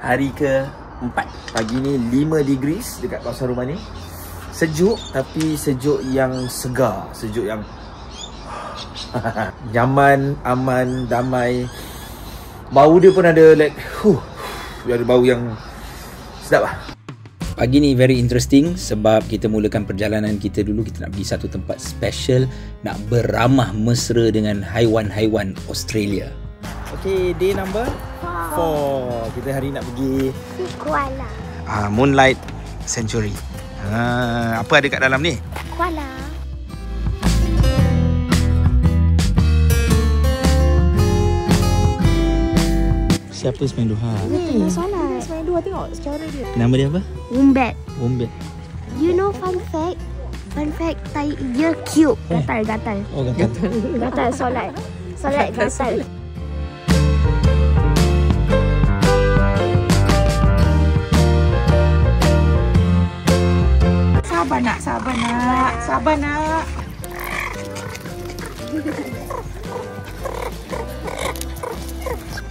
Hari ke-4. Pagi ni 5 degrees dekat kawasan rumah ni. Sejuk, tapi sejuk yang segar. Sejuk yang nyaman, aman, damai. Bau dia pun ada like ada bau yang sedap lah. Pagi ni very interesting sebab kita mulakan perjalanan kita dulu. Kita nak pergi satu tempat special, nak beramah mesra dengan haiwan-haiwan Australia. Okay, day number 4. Kita hari nak pergi koala. Moonlight Sanctuary. Apa ada kat dalam ni? Koala. Siapa Ismail Duha? Solat. Ismail Duha, tengok secara dia. Nama dia apa? Wombat. Wombat. You know fun fact? Fun fact, tai dia cute. Gatal. Oh, gatal. Gatal solat. Solat gatal. Sabar nak.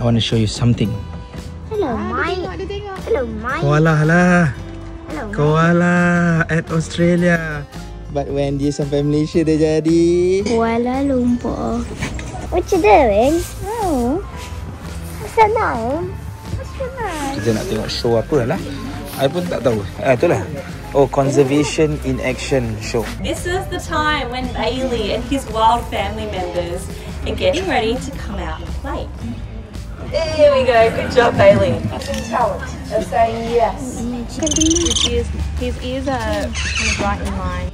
I want to show you something. Hello, Mike. Hello, Mike. Koala lah. Hello, Mike. Koala at Australia. But when dia sampai Malaysia dia jadi Kuala Lumpur. What you doing? Oh. What's your name? What's your name? kita nak tengok show apa lah. I pun tak tahu. Itulah. Oh, Conservation in Action show. This is the time when Bailey and his wild family members are getting ready to come out and play. There we go. Good job, Bailey. Talent of saying yes. His ears are kind of right in line.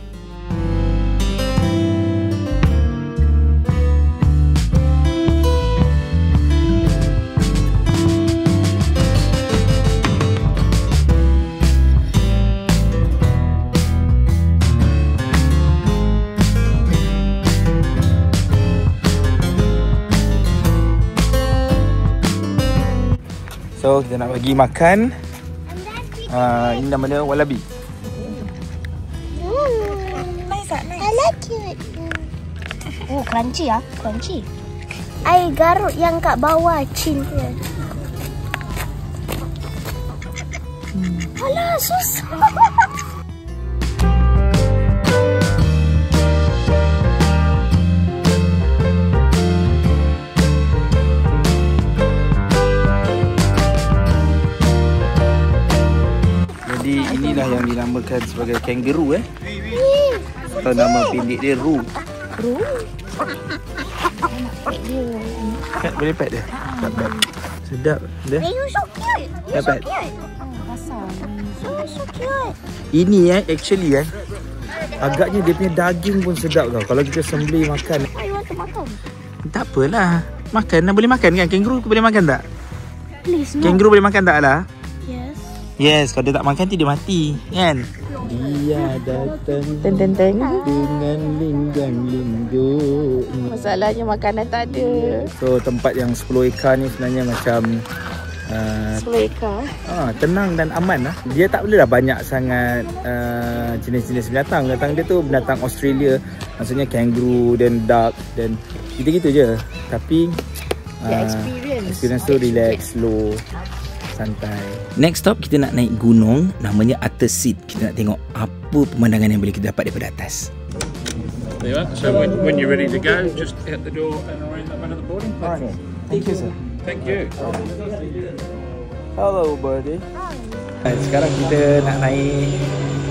So kita nak pergi makan. Ini nama dia Wallaby. Nice. I like it. Oh, crunchy ah, crunchy. I garuk yang kat bawah chin dia. Alah, susah. Jadi inilah yang dinamakan sebagai kangaroo atau nama pendek dia Roo. Kat boleh pet dia. Kat pet. Sedap dia. You so cute. You so cute. So cute. Ini actually agaknya dia punya daging pun sedap tau. Kalau kita sembelih makan. I want to makan. Tak apalah. Makan boleh makan kan? Kangaroo boleh makan tak? Please, no. Kangaroo boleh makan tak lah? Yes. Yes, kalau dia tak makan dia mati, kan? Dia datang dengan linggang-linggung. Masalahnya makanan tak ada. So tempat yang 10 ekar ni sebenarnya macam 10 ekar. tenang dan aman lah. Dia tak boleh dah banyak sangat jenis-jenis binatang. Binatang dia tu binatang Australia. Maksudnya kangaroo dan duck dan gitu-gitu je. Tapi experience tu relax, slow, santai. Next stop kita nak naik gunung, namanya Arthur's Seat. Kita nak tengok apa pemandangan yang boleh kita dapat daripada atas. There you are. So when you're ready to go, just out the door and around that one at the boarding platform. Thank you, sir. Thank you. Hello, buddy. Sekarang kita nak naik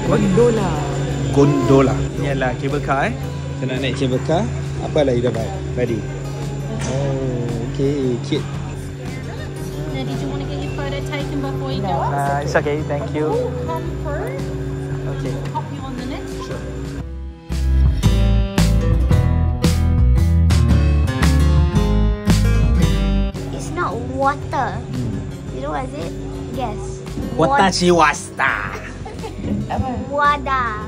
gondola. Ini adalah cable car. Kita nak naik cable car. Apa lagi dapat? Ready? Oh, okay. Cute. Now, did you want to get your photo taken before you go? It's okay. Thank you. Come through. Okay. Pop you on the next. Sure. It's not water. You know what is it? Guess. Watashi wasta. Wada.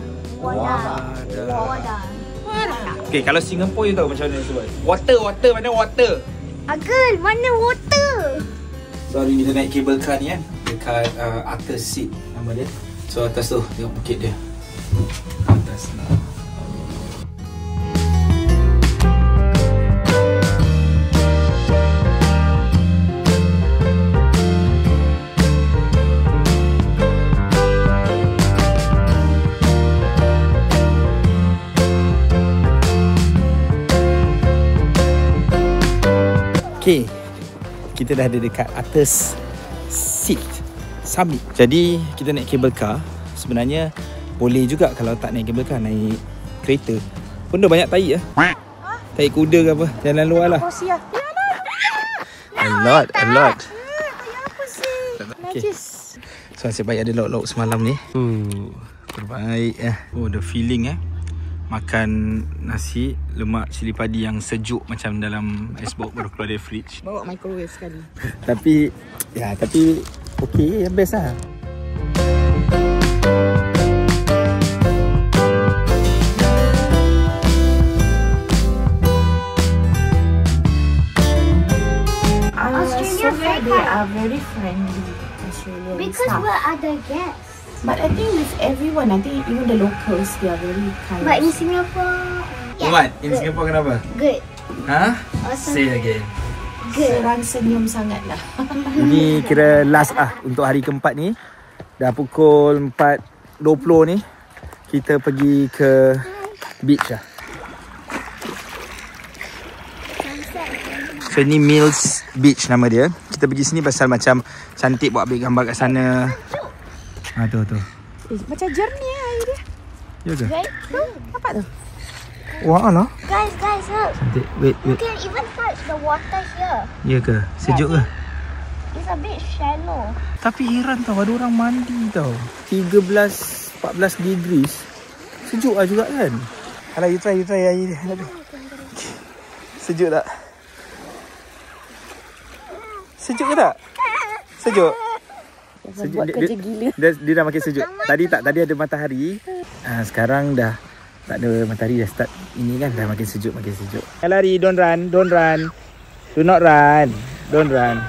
Okay, kalau Singapore you tahu macam mana sebut? Water, mana water? Agel, mana water? So hari kita naik cable car ni dekat Arthur's Seat nama dia. So atas tu tengok bukit dia. Atas lah. Okay, kita dah ada dekat atas seat summit. Jadi kita naik cable car. Sebenarnya boleh juga kalau tak naik cable car, naik kereta. Pun dah banyak tahi lah. Tahi kuda ke apa, jalan luar lah. A lot. Okay. So nasib baik ada lauk-lauk semalam ni. Terbaik Oh, the feeling makan nasi lemak cili padi yang sejuk macam dalam icebox baru keluar dari fridge. Bawa microwave sekali. Tapi okey, yang best lah. Australia They are very friendly. Australian because staff. we're other guests. But I think with everyone, I think even the locals, they are very kind. But in Singapore, Umat, in Singapore kenapa? good. Awesome. Say again. Good. Serang senyum sangat lah. Ini kira last untuk hari keempat ni. Dah pukul 4.20 ni. Kita pergi ke beach lah. So ni Mills Beach nama dia. Kita pergi sini pasal macam cantik buat ambil gambar kat sana. Tu. Macam jernih air dia. Ya ke? Very good. Apa tu? Wah lah. Guys, look. Cantik. Wait. You can even touch the water here. Ya ke? Sejuk ke? It's a bit shallow. Tapi heran tau, ada orang mandi tau. 13-14 degrees. Sejuk lah juga kan? Alah, you try air dia. Sejuk tak? Sejuk ke tak? Sejuk? Buat kerja gila. Dia dah makin sejuk. Tadi ada matahari. Sekarang dah tak ada matahari, dah start ini kan, dah makin sejuk. Lari, don't run. Do not run. Don't run.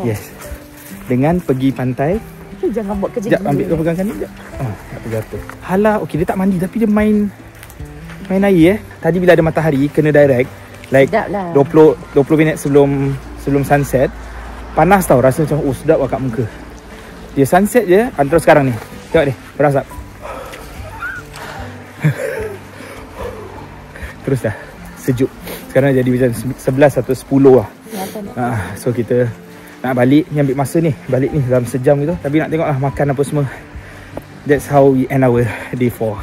Yes. Dengan pergi pantai. Jangan buat kerja gila. Ambil kau pegangkan ni sekejap. Tak terjatuh. Hala, okey dia tak mandi tapi dia main air Tadi bila ada matahari kena direct like 20 minit sebelum sunset. Panas tau, rasa macam sedap kat muka. Dia sunset je antara sekarang ni. Tengok ni, berasap. Terus dah sejuk. Sekarang jadi macam 11 atau 10 lah. So kita nak balik ni, ambil masa ni. Balik ni dalam sejam gitu. Tapi nak tengok lah makan apa semua. That's how we end our day 4.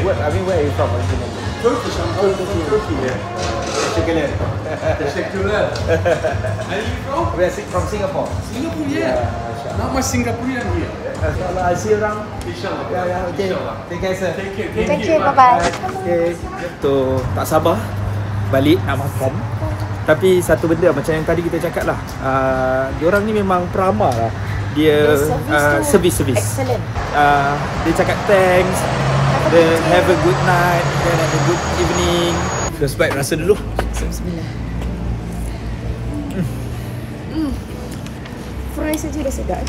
Where are you from? Turkish. I'm from Turkey. Teşekkürler. Teşekkürler. Are you from? We are from Singapore. Singapore, yeah. Not much Singaporean here. I see you around. Inshallah. Yeah, okay. Take care, sir. Take care. Thank you, bye-bye. Okay. Tu tak sabar balik nak makan. Tapi satu benda macam yang tadi kita cakap lah. Diorang ni memang peramah lah. Dia service. Excellent. Dia cakap thanks. Dia have a good night. Then have a good evening. First bite rasa dulu. Bismillah. Fries saja dah sedap.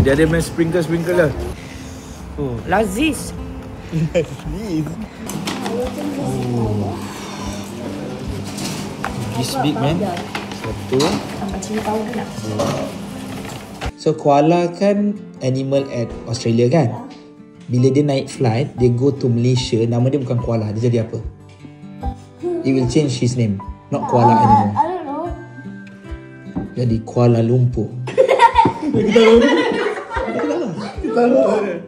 Dia ada main sprinkle lah. Laziz. This big man. Satu. Tambah cili powder nak. So koala kan animal at Australia kan? Bila dia naik flight, dia go to Malaysia, nama dia bukan koala, dia jadi apa? It will change his name, not koala anymore. I don't know. Jadi Kuala Lumpur. Kita tahu.